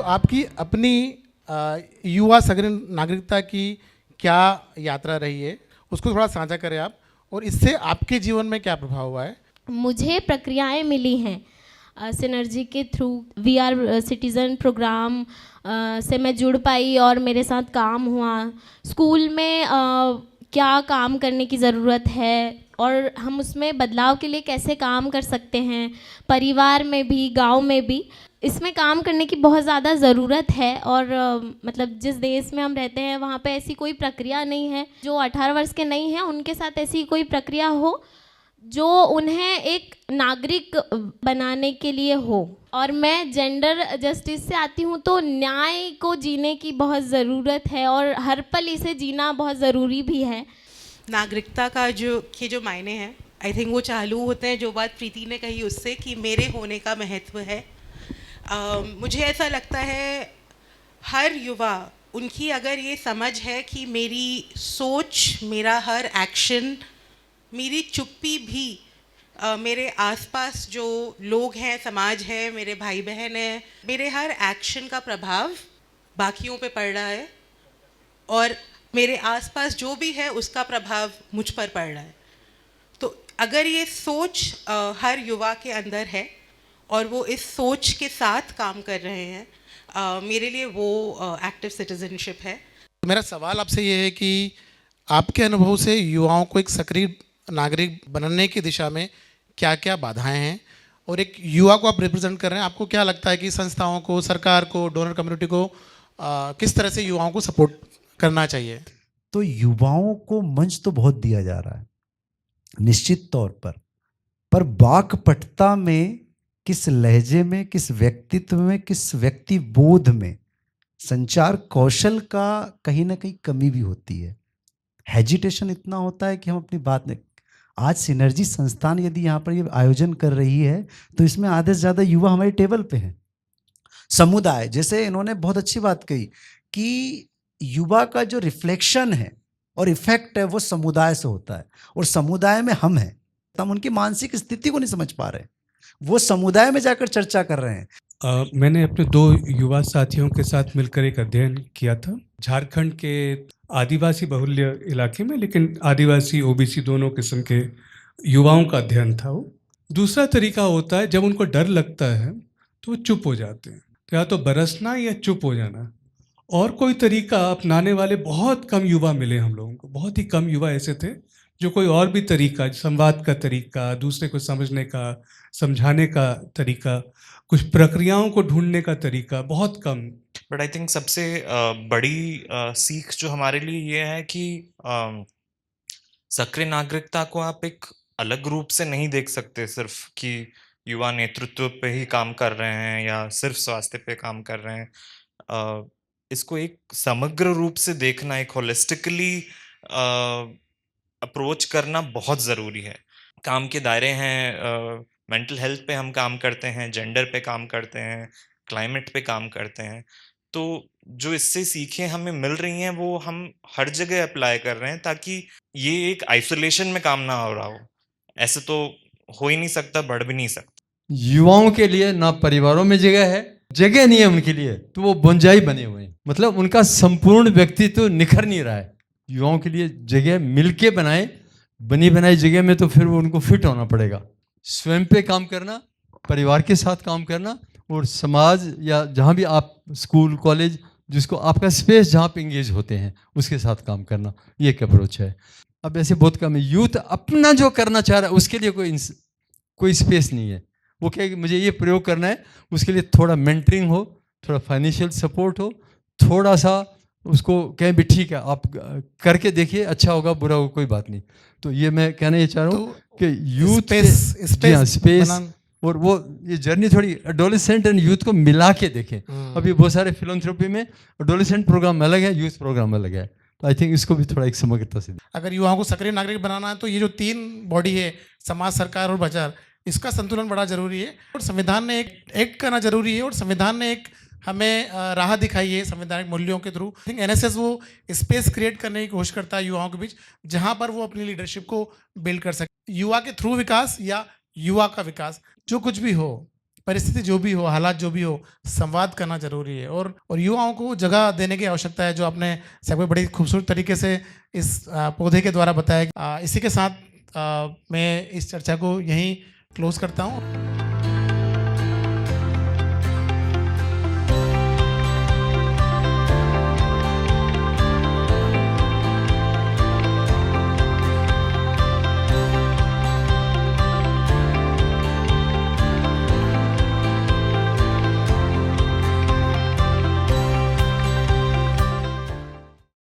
तो आपकी अपनी युवा सग्र नागरिकता की क्या यात्रा रही है, उसको थोड़ा साझा करें आप, और इससे आपके जीवन में क्या प्रभाव हुआ है? मुझे प्रक्रियाएं मिली हैं सिनर्जी के through. We are citizen programme से मैं जुड़ पाई और मेरे साथ काम हुआ। स्कूल में क्या काम करने की ज़रूरत है और हम उसमें बदलाव के लिए कैसे काम कर सकते हैं, परिवार में भी गांव में भी इसमें काम करने की बहुत ज़्यादा ज़रूरत है। और मतलब जिस देश में हम रहते हैं वहाँ पे ऐसी कोई प्रक्रिया नहीं है, जो 18 वर्ष के नहीं हैं उनके साथ ऐसी कोई प्रक्रिया हो जो उन्हें एक नागरिक बनाने के लिए हो। और मैं जेंडर जस्टिस से आती हूँ, तो न्याय को जीने की बहुत ज़रूरत है और हर पल इसे जीना बहुत ज़रूरी भी है। नागरिकता का जो मायने हैं, आई थिंक वो चालू होते हैं जो बात प्रीति ने कही उससे कि मेरे होने का महत्व है। मुझे ऐसा लगता है हर युवा, उनकी अगर ये समझ है कि मेरी सोच, मेरा हर एक्शन, मेरी चुप्पी भी मेरे आसपास जो लोग हैं, समाज है, मेरे भाई बहन हैं, मेरे हर एक्शन का प्रभाव बाकियों पे पड़ रहा है और मेरे आसपास जो भी है उसका प्रभाव मुझ पर पड़ रहा है। तो अगर ये सोच हर युवा के अंदर है और वो इस सोच के साथ काम कर रहे हैं, मेरे लिए वो एक्टिव सिटीजनशिप है। तो मेरा सवाल आपसे ये है कि आपके अनुभव से युवाओं को एक सक्रिय नागरिक बनने की दिशा में क्या क्या बाधाएं हैं, और एक युवा को आप रिप्रेजेंट कर रहे हैं, आपको क्या लगता है कि संस्थाओं को, सरकार को, डोनर कम्युनिटी को किस तरह से युवाओं को सपोर्ट करना चाहिए? तो युवाओं को मंच तो बहुत दिया जा रहा है निश्चित तौर पर वाक्पटुता में, किस लहजे में, किस व्यक्तित्व में, किस व्यक्ति बोध में, संचार कौशल का कहीं ना कहीं कमी भी होती है। हेजिटेशन इतना होता है कि हम अपनी बात नहीं। आज सिनर्जी संस्थान यदि यहाँ पर ये आयोजन कर रही है तो इसमें आधे से ज़्यादा युवा हमारे टेबल पे हैं। समुदाय, जैसे इन्होंने बहुत अच्छी बात कही कि युवा का जो रिफ्लेक्शन है और इफेक्ट है वो समुदाय से होता है, और समुदाय में हम हैं। हम उनकी मानसिक स्थिति को नहीं समझ पा रहे, वो समुदाय में जाकर चर्चा कर रहे हैं। मैंने अपने 2 युवा साथियों के साथ मिलकर एक अध्ययन किया था झारखंड के आदिवासी बहुल्य इलाके में, लेकिन आदिवासी ओबीसी दोनों किस्म के युवाओं का अध्ययन था वो। दूसरा तरीका होता है जब उनको डर लगता है तो वो चुप हो जाते हैं, तो या तो बरसना या चुप हो जाना। और कोई तरीका अपनाने वाले बहुत कम युवा मिले हम लोगों को, बहुत ही कम युवा ऐसे थे जो कोई और भी तरीका, संवाद का तरीका, दूसरे को समझने का, समझाने का तरीका, कुछ प्रक्रियाओं को ढूंढने का तरीका, बहुत कम। बट आई थिंक सबसे बड़ी सीख जो हमारे लिए ये है कि सक्रिय नागरिकता को आप एक अलग रूप से नहीं देख सकते, सिर्फ कि युवा नेतृत्व पे ही काम कर रहे हैं या सिर्फ स्वास्थ्य पे काम कर रहे हैं। इसको एक समग्र रूप से देखना, एक होलिस्टिकली अप्रोच करना बहुत ज़रूरी है। काम के दायरे हैं, मेंटल हेल्थ पे हम काम करते हैं, जेंडर पे काम करते हैं, क्लाइमेट पे काम करते हैं। तो जो इससे सीखें हमें मिल रही हैं वो हम हर जगह अप्लाई कर रहे हैं, ताकि ये एक आइसोलेशन में काम ना हो रहा हो। ऐसे तो हो ही नहीं सकता, बढ़ भी नहीं सकता। युवाओं के लिए ना परिवारों में जगह है, जगह नहीं है उनके लिए, तो वो बोंजाई बने हुए हैं। मतलब उनका संपूर्ण व्यक्तित्व निखर नहीं रहा है। युवाओं के लिए जगह मिलके बनाए, बनी बनाई जगह में तो फिर वो उनको फिट होना पड़ेगा। स्वयं पे काम करना, परिवार के साथ काम करना, और समाज या जहाँ भी आप स्कूल कॉलेज, जिसको आपका स्पेस जहाँ पे इंगेज होते हैं उसके साथ काम करना, ये एक अप्रोच है। अब ऐसे बहुत कम है। यूथ अपना जो करना चाह रहा है उसके लिए कोई स्पेस नहीं है। वो कहे कि मुझे ये प्रयोग करना है, उसके लिए थोड़ा मेंटरिंग हो, थोड़ा फाइनेंशियल सपोर्ट हो, थोड़ा सा उसको कहें भी ठीक है आप करके देखिए, अच्छा होगा बुरा होगा कोई बात नहीं। तो ये मैं कहना ये चाह रहा हूँ कि यूथ स्पेस और वो ये जर्नी थोड़ी एडोलेसेंट एंड यूथ को मिला के देखें। अभी बहुत सारे फिलैंथ्रोपी में एडोलेसेंट प्रोग्राम अलग है, यूथ प्रोग्राम अलग है, तो आई थिंक इसको भी थोड़ा एक समग्रता से। अगर युवाओं को सक्रिय नागरिक बनाना है तो ये जो 3 बॉडी है, समाज, सरकार और बाजार, इसका संतुलन बड़ा जरूरी है, और संविधान ने एक करना जरूरी है, और संविधान ने एक हमें राह दिखाई है संवैधानिक मूल्यों के थ्रू। आई थिंक एनएसएस वो स्पेस क्रिएट करने की कोशिश करता है युवाओं के बीच, जहां पर वो अपनी लीडरशिप को बिल्ड कर सके। युवा के थ्रू विकास या युवा का विकास, जो कुछ भी हो, परिस्थिति जो भी हो, हालात जो भी हो, संवाद करना जरूरी है और युवाओं को जगह देने की आवश्यकता है, जो आपने सब बड़ी खूबसूरत तरीके से इस पौधे के द्वारा बताया। इसी के साथ मैं इस चर्चा को यहीं क्लोज करता हूँ।